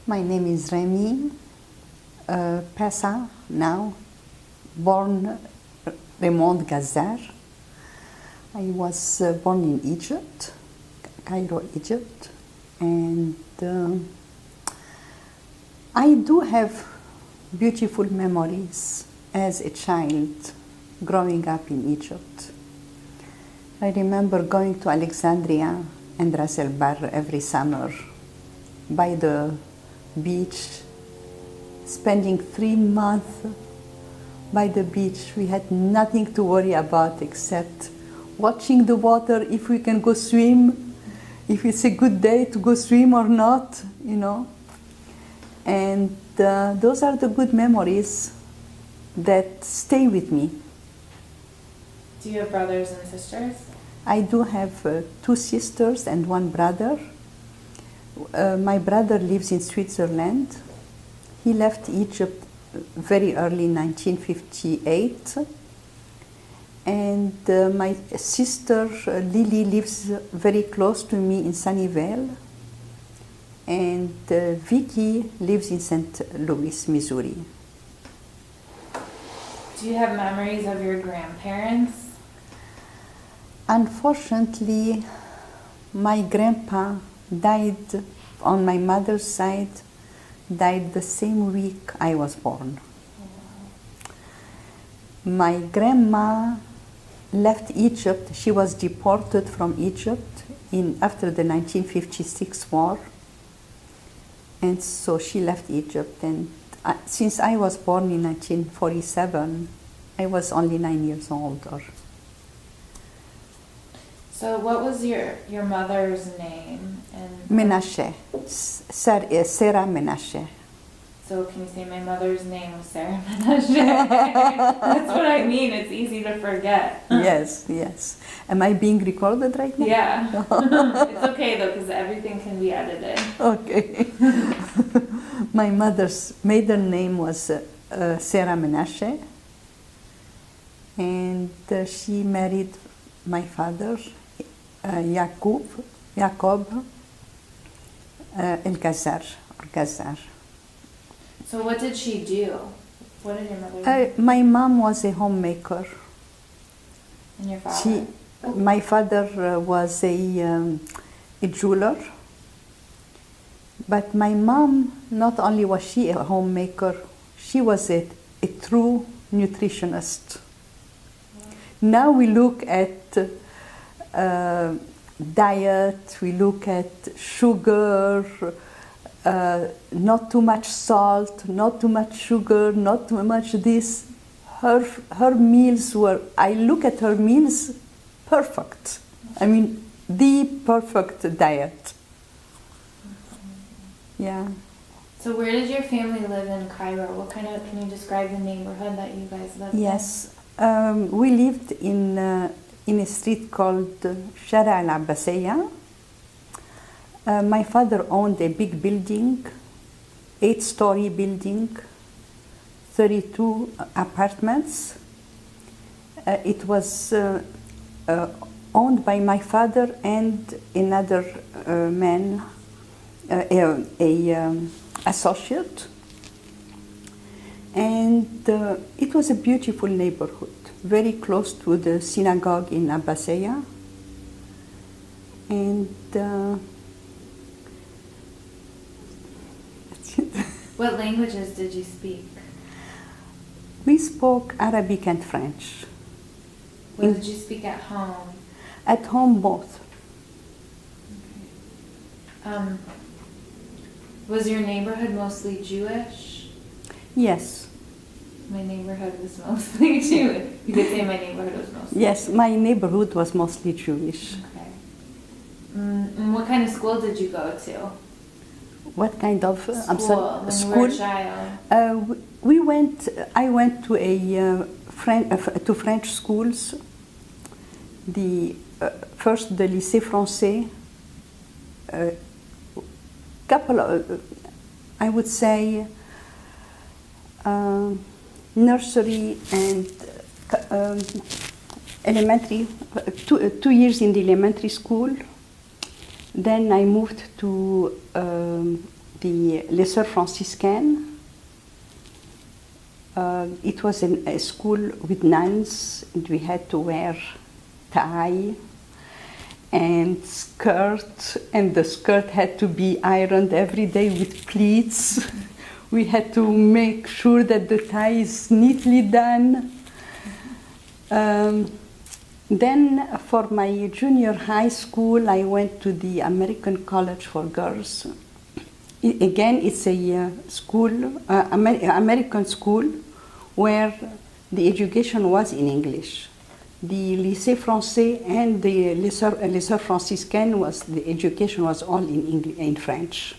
My name is Remi, Beysa now, born Raymond Gazzar. I was born in Egypt, Cairo, Egypt, and I do have beautiful memories as a child growing up in Egypt. I remember going to Alexandria and Ras El Bar every summer by the beach, spending 3 months by the beach. We had nothing to worry about except watching the water, if we can go swim, if it's a good day to go swim or not, you know. And those are the good memories that stay with me. Do you have brothers and sisters? I do have 2 sisters and 1 brother. My brother lives in Switzerland. He left Egypt very early in 1958. And my sister Lily lives very close to me in Sunnyvale. And Vicky lives in St. Louis, Missouri. Do you have memories of your grandparents? Unfortunately, my grandpa died on my mother's side, died the same week I was born. My grandma left Egypt. She was deported from Egypt after the 1956 war. And so she left Egypt. And since I was born in 1947, I was only 9 years old. So what was your mother's name? Menashe, Sarah Menashe. So can you say my mother's name was Sarah Menashe? That's what I mean. It's easy to forget. Yes, yes. Am I being recorded right now? Yeah. It's okay though, because everything can be edited. Okay. My mother's maiden name was Sarah Menashe, and she married my father, Jacob El Gazzar, or Gazzar. So what did she do? What did your mother do? My mom was a homemaker. And your father? My father was a jeweler. But my mom, not only was she a homemaker, she was a true nutritionist. Now we look at diet, we look at sugar, not too much salt, not too much sugar, not too much this. Her meals were, I look at her meals, perfect. I mean, the perfect diet. Yeah. So where did your family live in Cairo? Can you describe the neighborhood that you guys lived in? Yes. We lived in a street called Shara al-Abbasiyya. My father owned a big building, 8-story building, 32 apartments. It was owned by my father and another man, associate. And it was a beautiful neighborhood, very close to the synagogue in Abbasiyya. And that's it. What languages did you speak? We spoke Arabic and French. What did you speak at home? At home, both. Okay. Was your neighborhood mostly Jewish? Yes. My neighborhood was mostly Jewish. You could say my neighborhood was mostly Yes, my neighborhood was mostly Jewish. Okay. And what kind of school did you go to? What kind of School, I'm sorry, when school? you were a child. I went to French schools. First the lycée français. Couple of, I would say, nursery and elementary, 2 years in the elementary school. Then I moved to the the Lesser Franciscan. It was a school with nuns, and we had to wear tie and skirt, and the skirt had to be ironed every day with pleats. We had to make sure that the tie is neatly done. Then for my junior high school, I went to the American College for Girls. Again, it's a school, American school, where the education was in English. The Lycée Français and the Lesser Franciscan the education was all in French.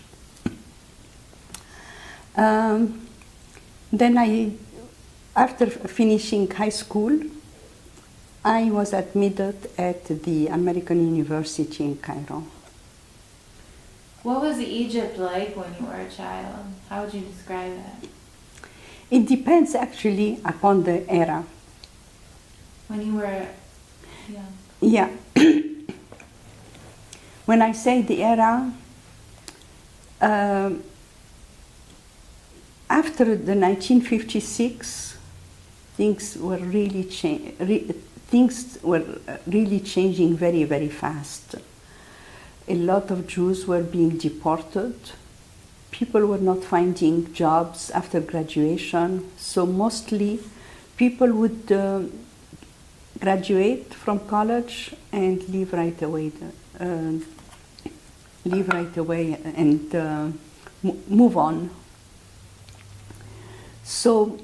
Then after finishing high school, I was admitted at the American University in Cairo. What was Egypt like when you were a child? How would you describe it? It depends actually upon the era. When you were young? Yeah. When I say the era, after the 1956, things were really changing very, very fast. A lot of Jews were being deported. People were not finding jobs after graduation, so mostly people would graduate from college and leave right away and move on. So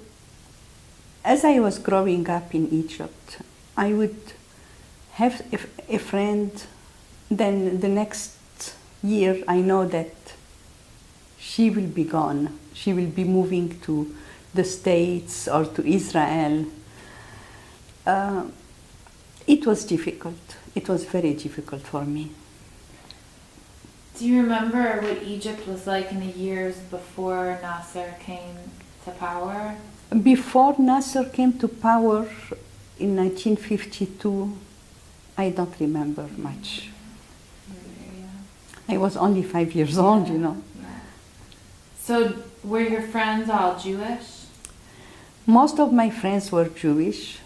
as I was growing up in Egypt, I would have a friend, then the next year I know that she will be gone. She will be moving to the States or to Israel. It was difficult. It was very difficult for me. Do you remember what Egypt was like in the years before Nasser came to power? Before Nasser came to power in 1952, I don't remember much. I was only 5 years old, you know. Yeah. So were your friends all Jewish? Most of my friends were Jewish,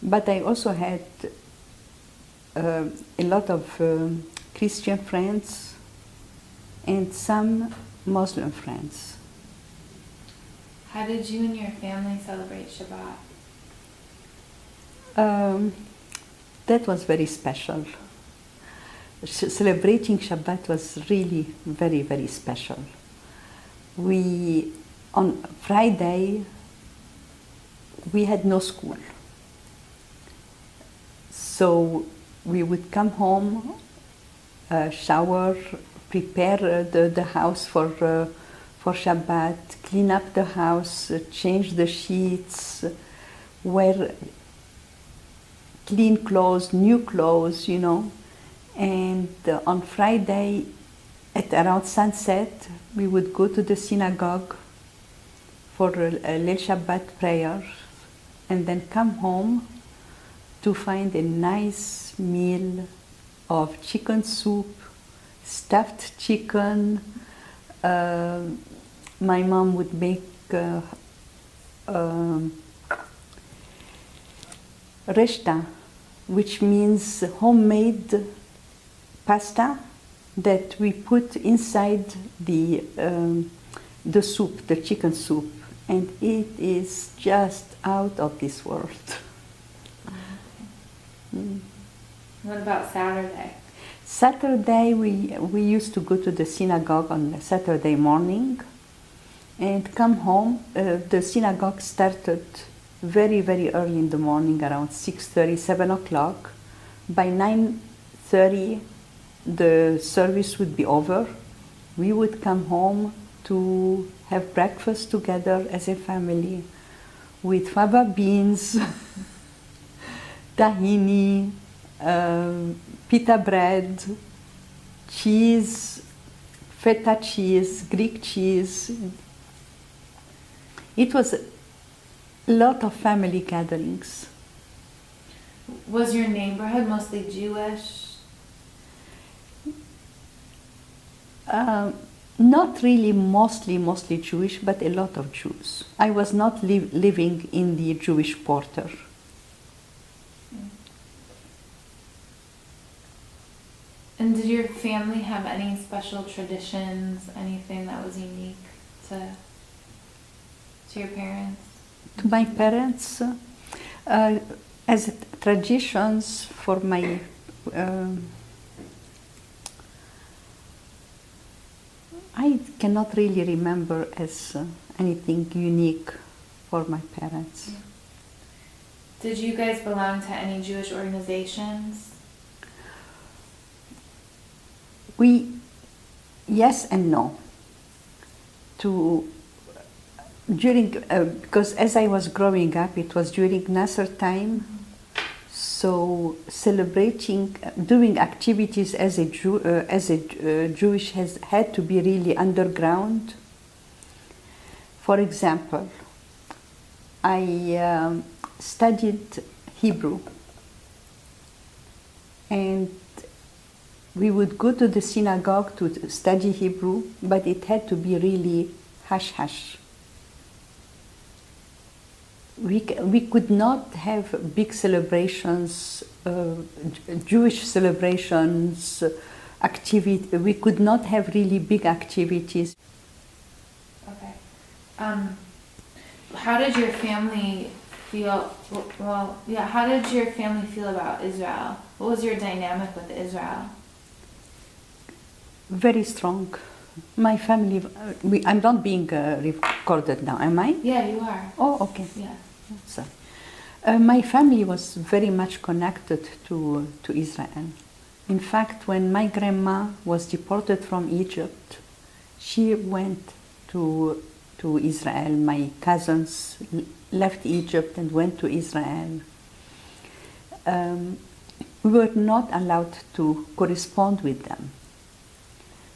but I also had a lot of Christian friends and some Muslim friends. How did you and your family celebrate Shabbat? That was very special. Celebrating Shabbat was really very, very special. On Friday, we had no school. So we would come home, shower, prepare the house for Shabbat, clean up the house, change the sheets, wear clean clothes, new clothes, you know. And on Friday, at around sunset, we would go to the synagogue for a Leil Shabbat prayer, and then come home to find a nice meal of chicken soup, stuffed chicken. My mom would make reshta, which means homemade pasta that we put inside the soup, the chicken soup, and it is just out of this world. What about Saturday? Saturday, we used to go to the synagogue on Saturday morning and come home. The synagogue started very, very early in the morning, around 6:30, 7 o'clock. By 9:30, the service would be over. We would come home to have breakfast together as a family with fava beans, tahini, pita bread, cheese, feta cheese, Greek cheese. It was a lot of family gatherings. Was your neighborhood mostly Jewish? Not really mostly Jewish, but a lot of Jews. I was not living in the Jewish quarter. And did your family have any special traditions, anything that was unique to your parents? To my parents, as traditions for my I cannot really remember as anything unique for my parents. Yeah. Did you guys belong to any Jewish organizations? Yes and no. Because as I was growing up, it was during Nasser time, so doing activities as a Jewish had to be really underground. For example, I studied Hebrew, and we would go to the synagogue to study Hebrew, but it had to be really hush-hush. We could not have big celebrations, Jewish celebrations, activity. We could not have really big activities. Okay. How did your family feel? Well, yeah. How did your family feel about Israel? What was your dynamic with Israel? Very strong. My family. I'm not being recorded now, am I? Yeah, you are. Oh, okay. Yeah. So, my family was very much connected to Israel. In fact, when my grandma was deported from Egypt, she went to Israel. My cousins left Egypt and went to Israel. We were not allowed to correspond with them.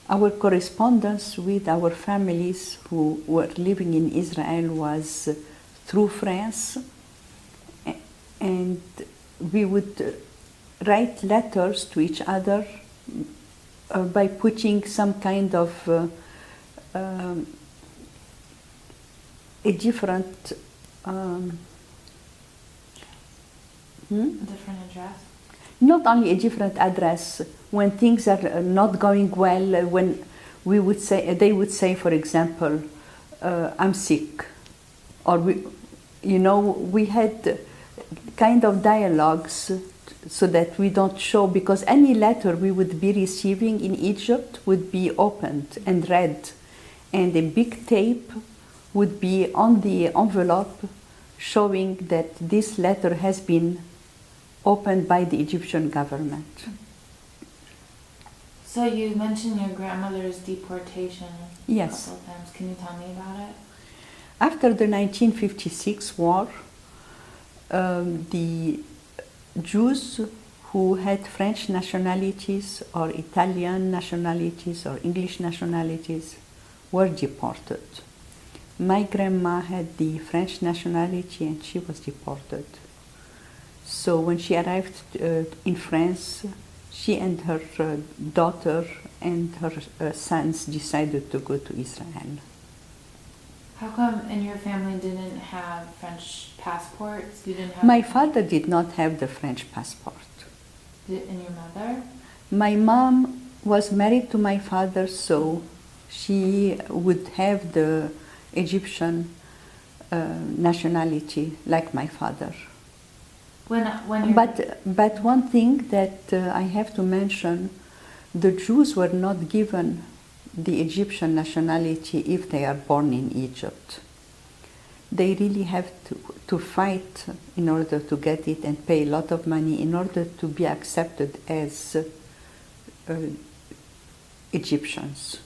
Our correspondence with our families who were living in Israel was through France, and we would write letters to each other by putting some kind of a different Different address? Not only a different address. When things are not going well, when they would say, for example, I'm sick, or we had kind of dialogues so that we don't show, because any letter we would be receiving in Egypt would be opened and read, and a big tape would be on the envelope showing that this letter has been opened by the Egyptian government. So you mentioned your grandmother's deportation Yes. a couple of times. Can you tell me about it? After the 1956 war, the Jews who had French nationalities or Italian nationalities or English nationalities were deported. My grandma had the French nationality and she was deported. So when she arrived in France, she and her daughter and her sons decided to go to Israel. How come in your family didn't have French passports? You didn't have. My father did not have the French passport. And your mother? My mom was married to my father, so she would have the Egyptian nationality like my father. When But one thing that I have to mention, the Jews were not given the Egyptian nationality if they are born in Egypt. They really have to fight in order to get it and pay a lot of money in order to be accepted as Egyptians.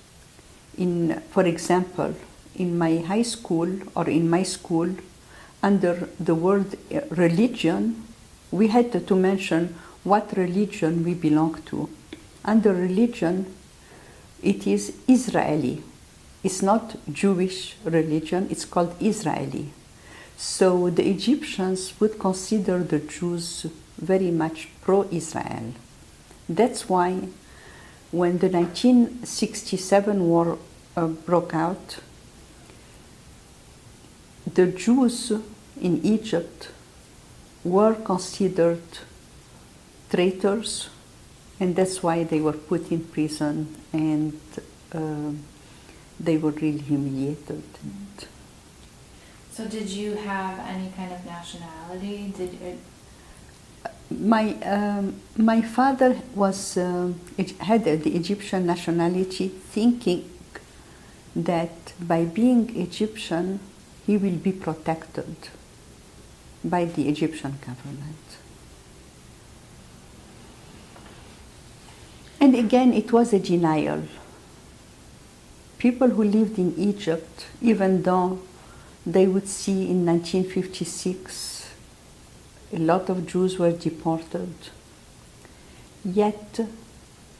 For example, in my high school or in my school, under the word religion, we had to mention what religion we belong to. Under religion, it is Israeli. It's not Jewish religion, it's called Israeli. So the Egyptians would consider the Jews very much pro-Israel. That's why when the 1967 war broke out, the Jews in Egypt were considered traitors, and that's why they were put in prison, and they were really humiliated. So did you have any kind of nationality? My father had the Egyptian nationality, thinking that by being Egyptian, he will be protected by the Egyptian government. And again, it was a denial. People who lived in Egypt, even though they would see in 1956 a lot of Jews were deported, yet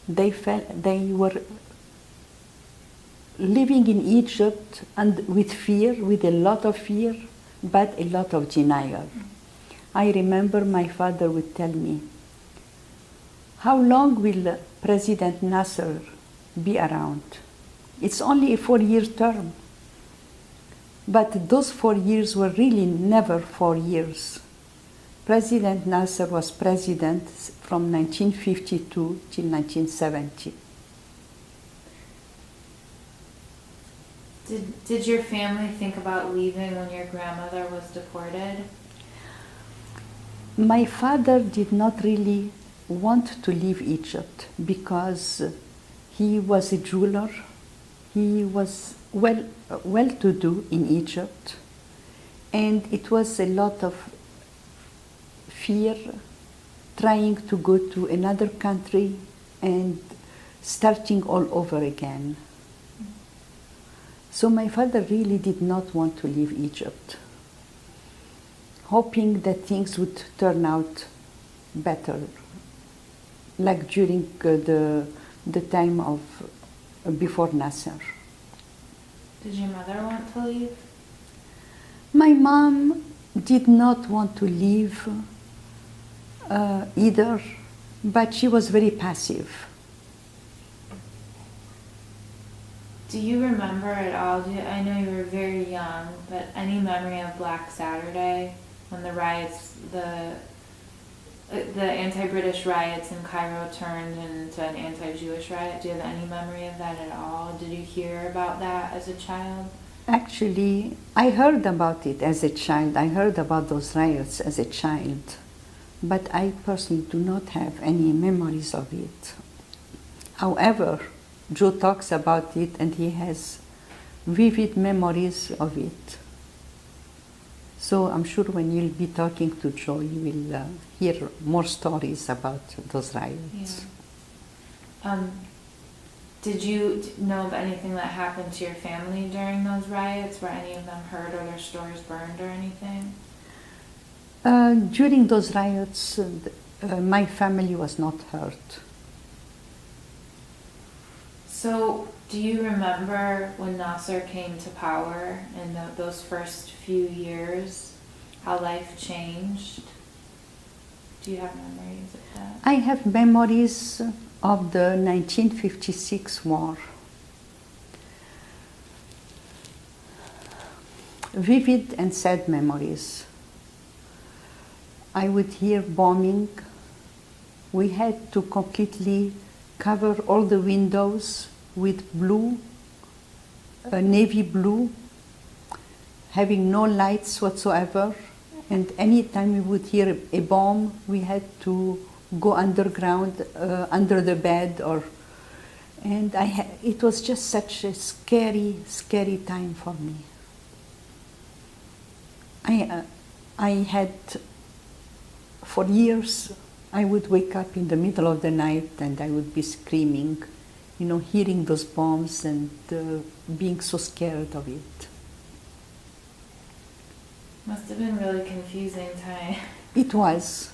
they were living in Egypt and with fear, with a lot of fear, but a lot of denial. I remember my father would tell me, "How long will President Nasser be around? It's only a 4-year term." But those 4 years were really never 4 years. President Nasser was president from 1952 till 1970. Did your family think about leaving when your grandmother was deported? My father did not really want to leave Egypt because he was a jeweler. He was well-to-do in Egypt, and it was a lot of fear trying to go to another country and starting all over again. So my father really did not want to leave Egypt, hoping that things would turn out better, like during the time of before Nasser. Did your mother want to leave? My mom did not want to leave either, but she was very passive. Do you remember at all, I know you were very young, but any memory of Black Saturday when the riots, the anti-British riots in Cairo turned into an anti-Jewish riot? Do you have any memory of that at all? Did you hear about that as a child? Actually, I heard about it as a child. I heard about those riots as a child, but I personally do not have any memories of it. However, Joe talks about it and he has vivid memories of it. So I'm sure when you'll be talking to Joe, you will hear more stories about those riots. Yeah. Did you know of anything that happened to your family during those riots? Were any of them hurt or their stores burned or anything? During those riots, my family was not hurt. So, do you remember when Nasser came to power in those first few years, how life changed? Do you have memories of that? I have memories of the 1956 war. Vivid and sad memories. I would hear bombing. We had to completely cover all the windows with blue, navy blue, having no lights whatsoever. And anytime we would hear a bomb, we had to go underground, under the bed, and it was just such a scary, scary time for me. I had, for years, I would wake up in the middle of the night and I would be screaming, hearing those bombs and being so scared of it. Must have been really confusing time. It was.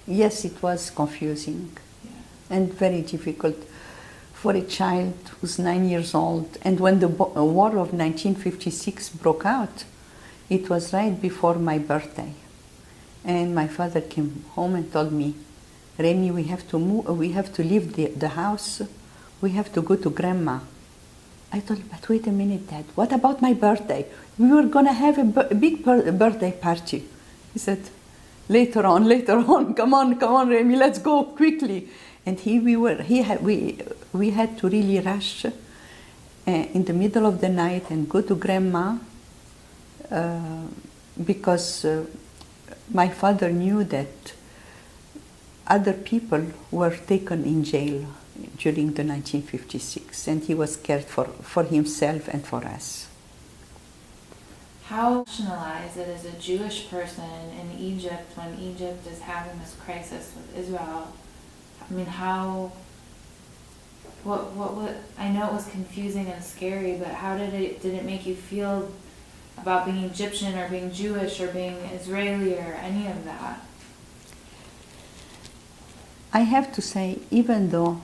Yes, it was confusing, yeah, and very difficult for a child who's 9 years old. And when the war of 1956 broke out, it was right before my birthday. And my father came home and told me, "Remy, we have to move. We have to leave the house. We have to go to Grandma." I told him, but wait a minute, Dad, what about my birthday? We were going to have a big birthday party. He said, later on, come on, Remy, let's go quickly. And we had to really rush in the middle of the night and go to Grandma because my father knew that other people were taken in jail during the 1956, and he was scared for himself and for us. How rationalize it as a Jewish person in Egypt when Egypt is having this crisis with Israel? I mean, I know it was confusing and scary, but how did it make you feel about being Egyptian or being Jewish or being Israeli or any of that? I have to say, even though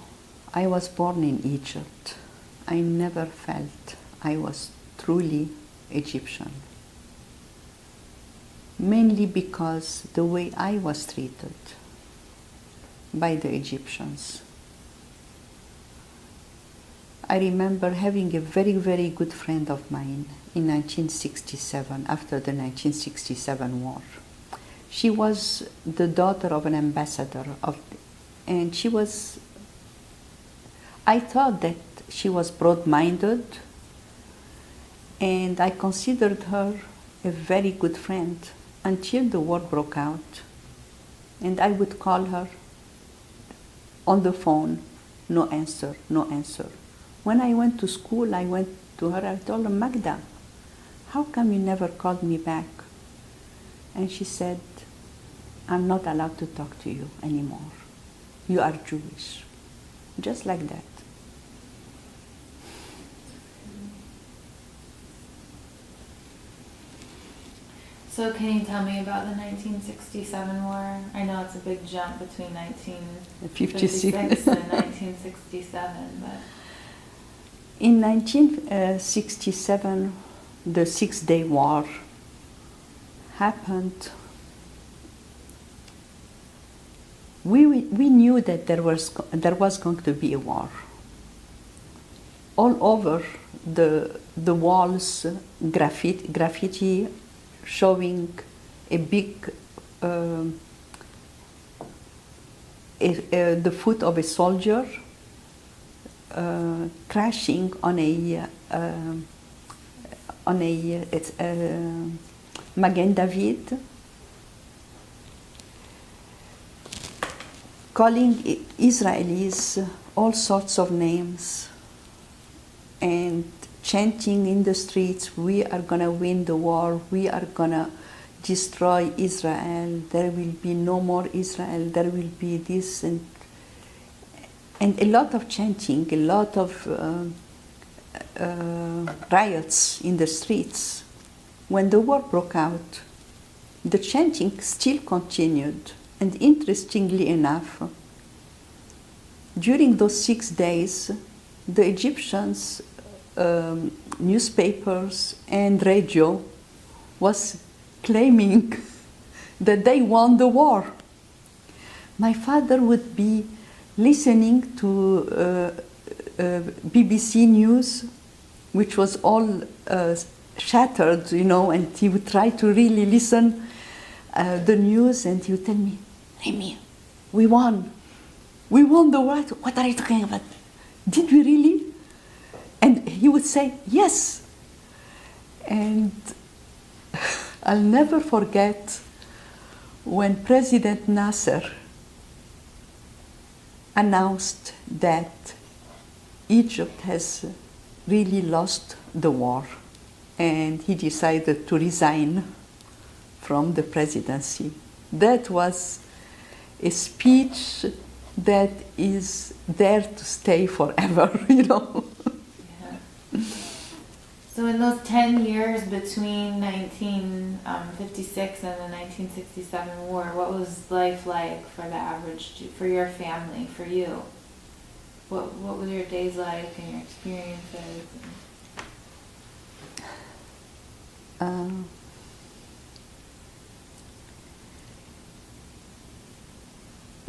I was born in Egypt, I never felt I was truly Egyptian. Mainly because the way I was treated by the Egyptians. I remember having a very, very good friend of mine in 1967, after the 1967 war. She was the daughter of an ambassador, and I thought that she was broad-minded, and I considered her a very good friend until the war broke out. And I would call her on the phone, no answer, no answer. When I went to school, I went to her, I told her, Magda, how come you never called me back? And she said, I'm not allowed to talk to you anymore. You are Jewish. Just like that. So can you tell me about the 1967 war? I know it's a big jump between 1956 and 1967, but... In 1967, the Six-Day War happened. We knew that there was going to be a war. All over the walls, graffiti showing a big the foot of a soldier crashing on a Magen David, calling Israelis all sorts of names and chanting in the streets, we are going to win the war, we are going to destroy Israel, there will be no more Israel, there will be this, and a lot of chanting, a lot of riots in the streets. When the war broke out, the chanting still continued. And interestingly enough, during those 6 days, the Egyptians, newspapers and radio was claiming that they won the war. My father would be listening to BBC News, which was all shattered, and he would try to really listen the news, and he would tell me, Remy, we won the war. What are you talking about? Did we really? And he would say, yes. And I'll never forget when President Nasser announced that Egypt has really lost the war, and he decided to resign from the presidency. That was a speech that is there to stay forever, Yeah. So in those 10 years between 1956 and the 1967 war, what was life like for the average Jew, for your family, for you? What were your days like and your experiences?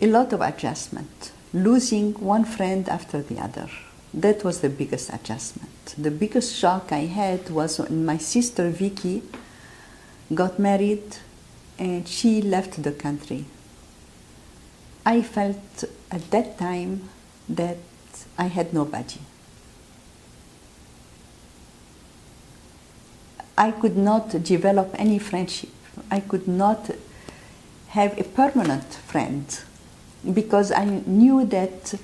A lot of adjustment, losing one friend after the other. That was the biggest adjustment. The biggest shock I had was when my sister Vicky got married and she left the country. I felt at that time that I had nobody. I could not develop any friendship. I could not have a permanent friend because I knew that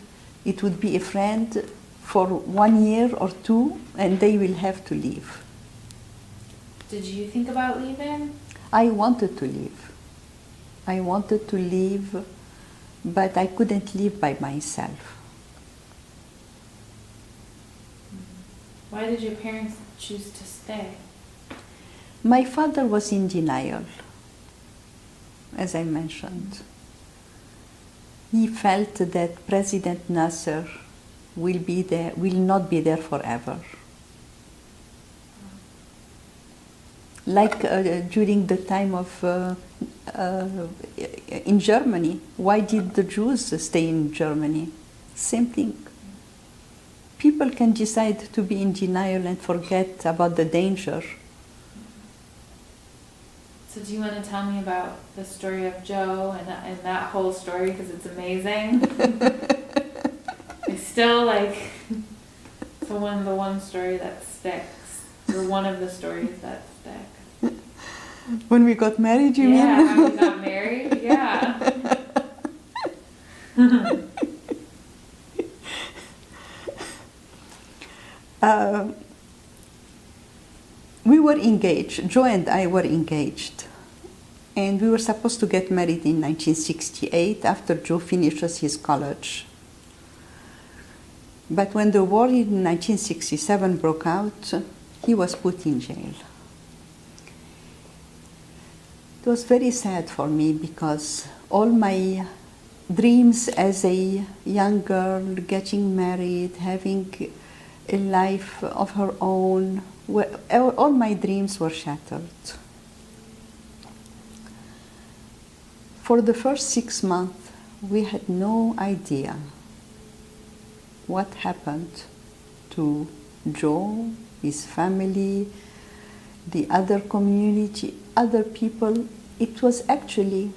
it would be a friend for 1 year or 2 and they will have to leave. Did you think about leaving? I wanted to leave. I wanted to leave, but I couldn't leave by myself. Why did your parents choose to stay? My father was in denial, as I mentioned. He felt that President Nasser will not be there forever. Like during the time of in Germany, why did the Jews stay in Germany? Same thing. People can decide to be in denial and forget about the danger. So do you want to tell me about the story of Joe and that whole story, because it's amazing? It's still like the one story that sticks, or one of the stories that stick. When we got married, you mean? Yeah, how we got married, yeah. We were engaged, Joe and I were engaged, and we were supposed to get married in 1968 after Joe finishes his college. But when the war in 1967 broke out, he was put in jail. It was very sad for me because all my dreams as a young girl, getting married, having a life of her own, all my dreams were shattered. For the first 6 months, we had no idea what happened to Joe, his family, the other community, other people. It was actually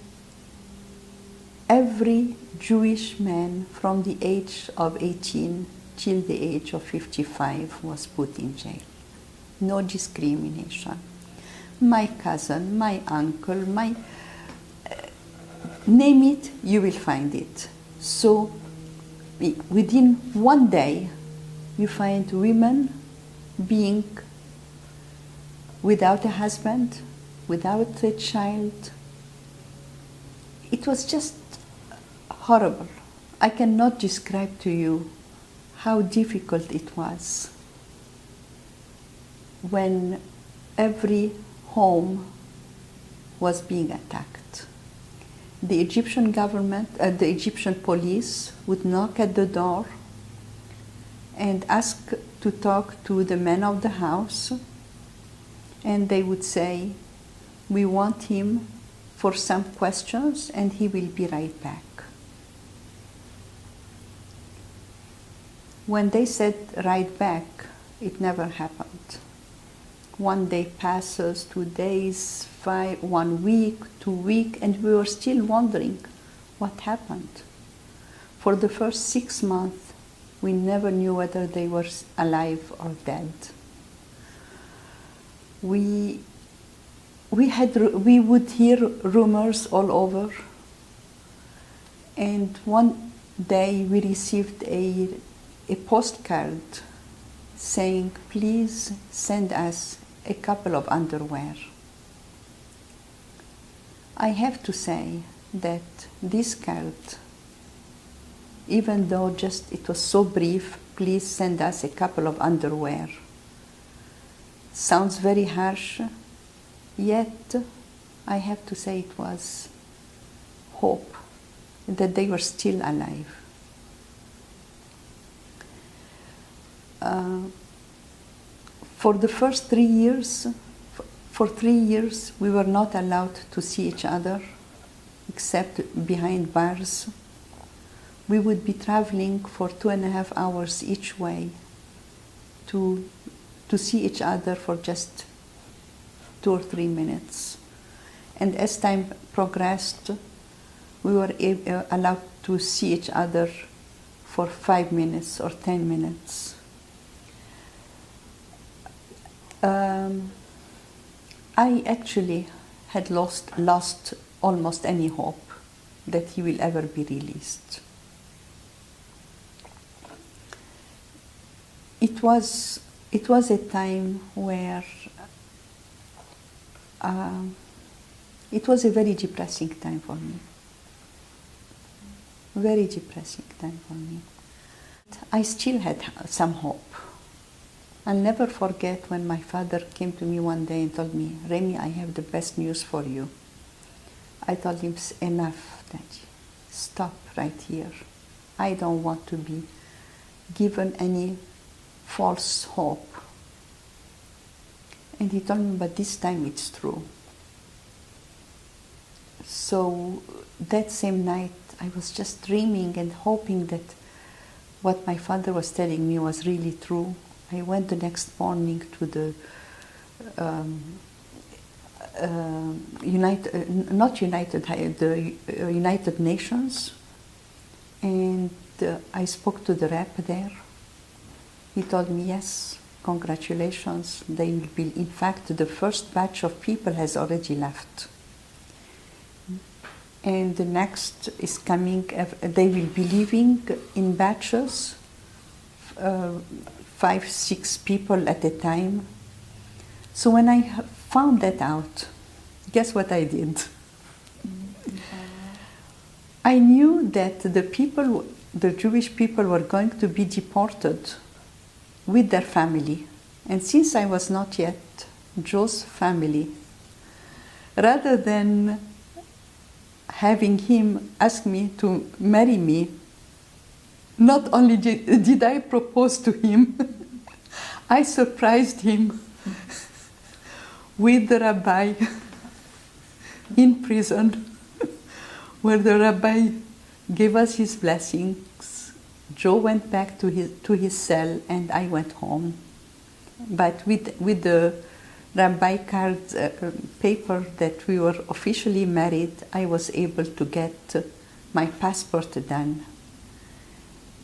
every Jewish man from the age of 18 till the age of 55 was put in jail. No discrimination. My cousin, my uncle, name it, you will find it. So within 1 day, you find women being without a husband, without a child. It was just horrible. I cannot describe to you how difficult it was when every home was being attacked. The Egyptian government, the Egyptian police would knock at the door and ask to talk to the man of the house, and they would say, "We want him for some questions and he will be right back." When they said right back, it never happened. 1 day passes, 2 days, 1 week, 2 weeks, and we were still wondering what happened. For the first 6 months, we never knew whether they were alive or dead. We would hear rumors all over, and one day we received a postcard saying, "Please send us a couple of underwear." I have to say that this card, even though just it was so brief, "Please send us a couple of underwear," sounds very harsh, yet I have to say it was hope that they were still alive. For the first 3 years, for 3 years, we were not allowed to see each other except behind bars. we would be traveling for 2.5 hours each way to see each other for just 2 or 3 minutes. And as time progressed, we were allowed to see each other for 5 minutes or 10 minutes. I actually had lost almost any hope that he will ever be released. It was a time where it was a very depressing time for me. Very depressing time for me. I still had some hope. I'll never forget when my father came to me one day and told me, "Remi, I have the best news for you." I told him, "Enough, Daddy. Stop right here. I don't want to be given any false hope." And he told me, "But this time it's true." So that same night, I was just dreaming and hoping that what my father was telling me was really true. I went the next morning to the United Nations, and I spoke to the rep there. He told me, "Yes, congratulations. They will be, in fact, the first batch of people has already left. And the next is coming, they will be leaving in batches, 5, 6 people at a time." So when I found that out, guess what I did? I knew that the Jewish people were going to be deported with their family. And since I was not yet Joe's family, rather than having him ask me to marry me, not only did I propose to him, I surprised him with the rabbi in prison, where the rabbi gave us his blessings. Joe went back to his cell, and I went home. But with the rabbi card paper that we were officially married, I was able to get my passport done.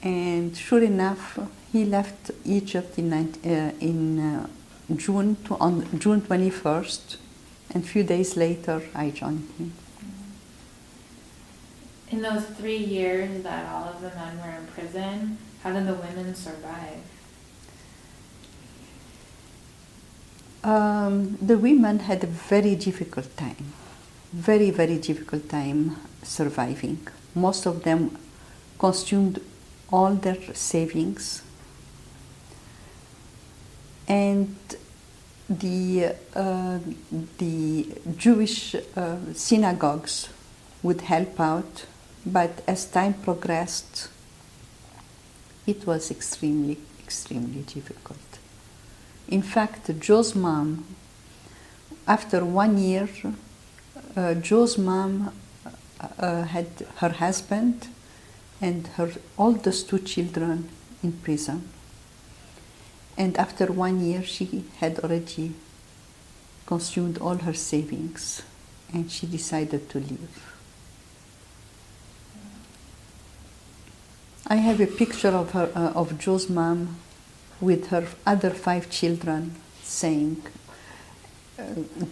And sure enough, he left Egypt on June 21st, and a few days later I joined him. In those 3 years that all of the men were in prison, how did the women survive? The women had a very difficult time, very, very difficult time surviving. Most of them consumed all their savings, and the Jewish synagogues would help out, but as time progressed, it was extremely, extremely difficult. In fact, Joe's mom, after 1 year, Joe's mom had her husband and her oldest 2 children in prison. And after 1 year, she had already consumed all her savings, and she decided to leave. I have a picture of her, of Joe's mom, with her other 5 children, saying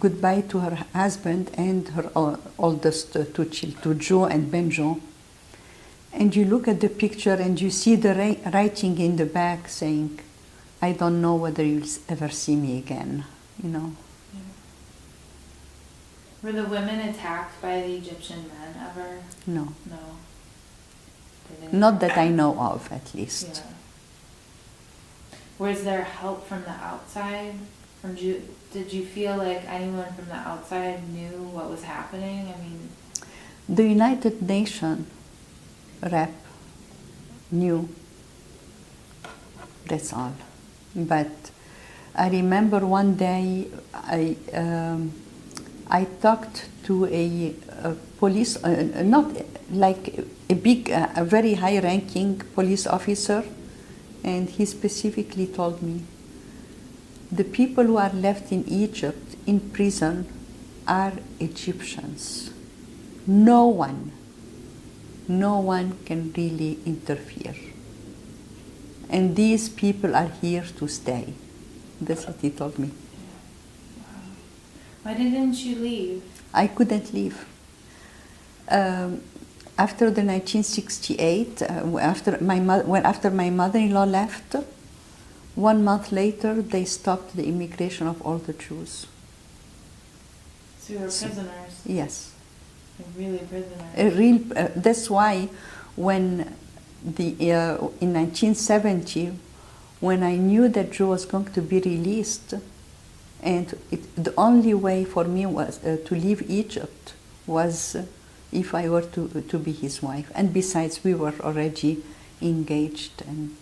goodbye to her husband and her oldest 2 children, to Joe and Benjo. And you look at the picture and you see the writing in the back saying, "I don't know whether you'll ever see me again," you know. Were the women attacked by the Egyptian men ever? No. No. Not that I know of, at least. Yeah. Was there help from the outside? Did you feel like anyone from the outside knew what was happening? I mean, the United Nations rep knew. That's all. But I remember one day I talked to a police, not like a big, a very high-ranking police officer, and he specifically told me, the people who are left in Egypt in prison are Egyptians. No one can really interfere. And these people are here to stay. That's what he told me. Wow. Why didn't you leave? I couldn't leave. After the 1968, after my mother-in-law left, 1 month later they stopped the immigration of all the Jews. So you were prisoners? Yes. Really prisoners? That's why when in 1970, when I knew that Joe was going to be released, and the only way for me was to leave Egypt was if I were to be his wife. And besides, we were already engaged, and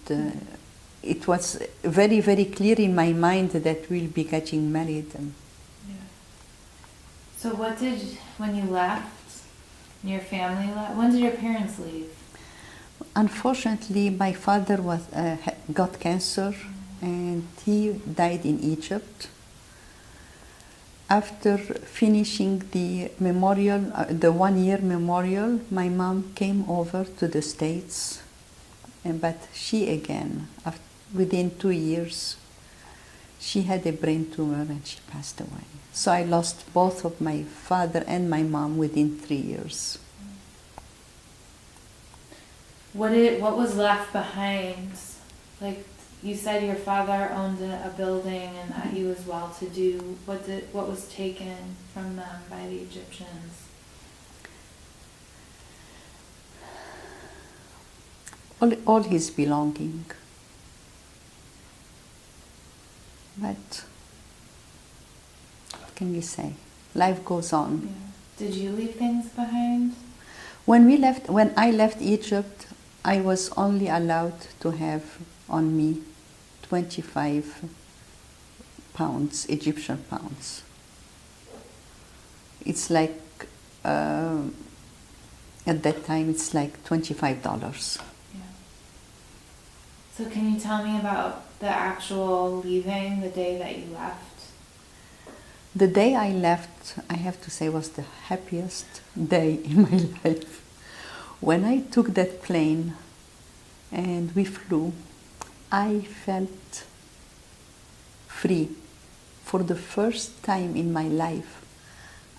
it was very, very clear in my mind that we'll be getting married. And yeah. So when you left, your family left, when did your parents leave? Unfortunately, my father got cancer, and he died in Egypt. After finishing the memorial, the 1-year memorial, my mom came over to the States, but she again, within 2 years, she had a brain tumor and she passed away. So I lost both of my father and my mom within 3 years. What was left behind? Like you said, your father owned a building and that he was well-to-do. What was taken from them by the Egyptians? All his belonging. But what can you say? Life goes on. Yeah. Did you leave things behind? When I left Egypt, I was only allowed to have on me 25 pounds, Egyptian pounds. It's like, at that time, it's like $25. Yeah. So can you tell me about the actual leaving, the day that you left? The day I left, I have to say, was the happiest day in my life. When I took that plane and we flew, I felt free. For the first time in my life,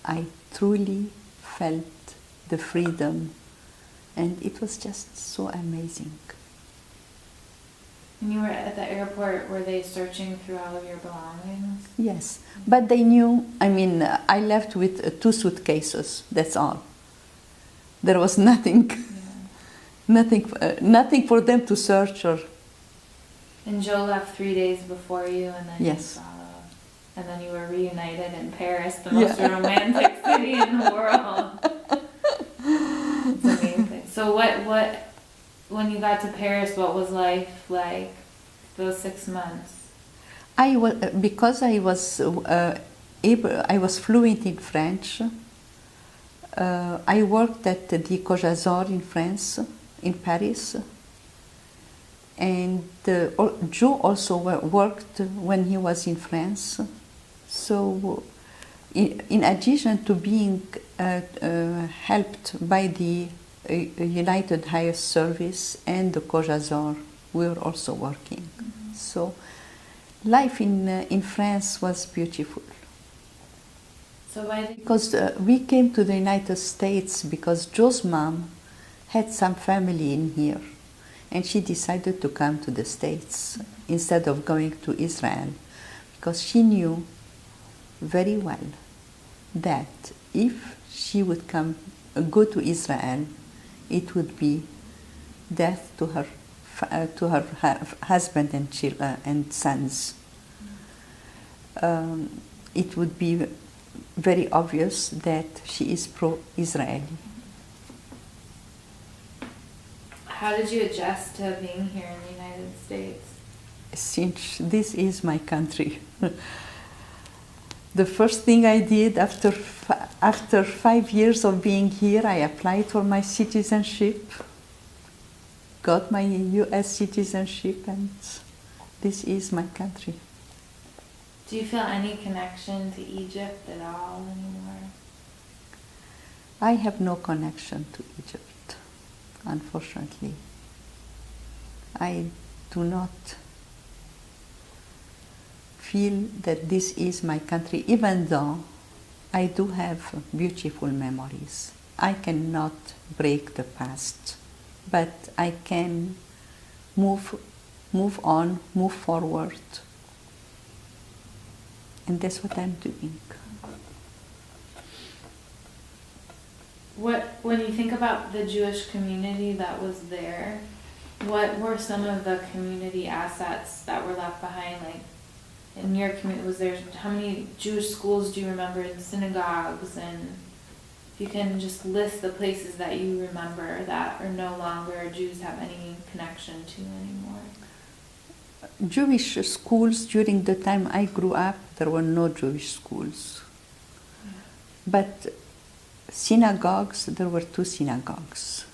I truly felt the freedom, and it was just so amazing. When you were at the airport, were they searching through all of your belongings? Yes, but they knew, I left with 2 suitcases, that's all. There was nothing, nothing for them to search or... And Joe left 3 days before you, and then yes. You followed. And then you were reunited in Paris, the most romantic city in the world. It's amazing. So when you got to Paris, what was life like those 6 months? Because I was fluent in French. I worked at the Côte in France, in Paris. And Joe also worked when he was in France. So in addition to being helped by the United Higher Service and the Côte, we were also working. Mm-hmm. So life in France was beautiful. So why? Because we came to the United States because Joe's mom had some family in here, and she decided to come to the States instead of going to Israel, because she knew very well that if she would go to Israel, it would be death to her husband and sons. It would be very obvious that she is pro-Israeli. How did you adjust to being here in the United States? Since this is my country, the first thing I did after After 5 years of being here, I applied for my citizenship, got my US citizenship, and this is my country. Do you feel any connection to Egypt at all anymore? I have no connection to Egypt, unfortunately. I do not feel that this is my country, even though I do have beautiful memories. I cannot break the past, but I can move on, move forward. And that's what I'm doing. When you think about the Jewish community that was there, what were some of the community assets that were left behind? Like in your community, was there, how many Jewish schools do you remember, and synagogues, and if you can just list the places that you remember that are no longer Jews have any connection to anymore? Jewish schools, during the time I grew up, there were no Jewish schools. Yeah. But synagogues, there were 2 synagogues.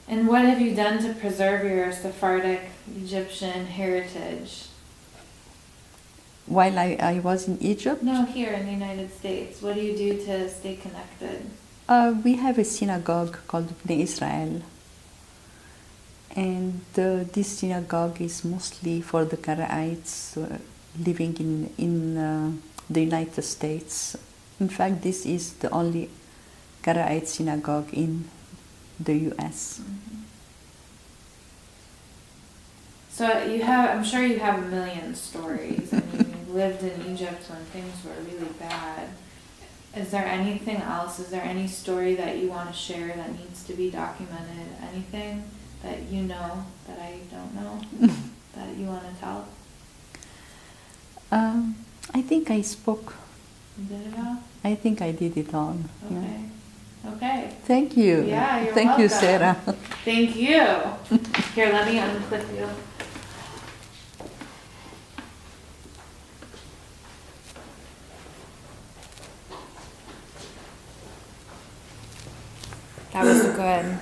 And what have you done to preserve your Sephardic Egyptian heritage? While I was in Egypt? No, here in the United States. What do you do to stay connected? We have a synagogue called Bnei Israel. And this synagogue is mostly for the Karaites living in the United States. In fact, this is the only Karaite synagogue in the US. Mm-hmm. So I'm sure you have a million stories. I mean, you lived in Egypt when things were really bad. Is there anything else? Is there any story that you want to share that needs to be documented? Anything that you know that I don't know that you want to tell? I think I spoke. You did it all? I think I did it all. Okay. Yeah. Okay. Thank you. Yeah, you're Thank welcome. you, Sarah. Thank you. Here, let me unclip you. That was good.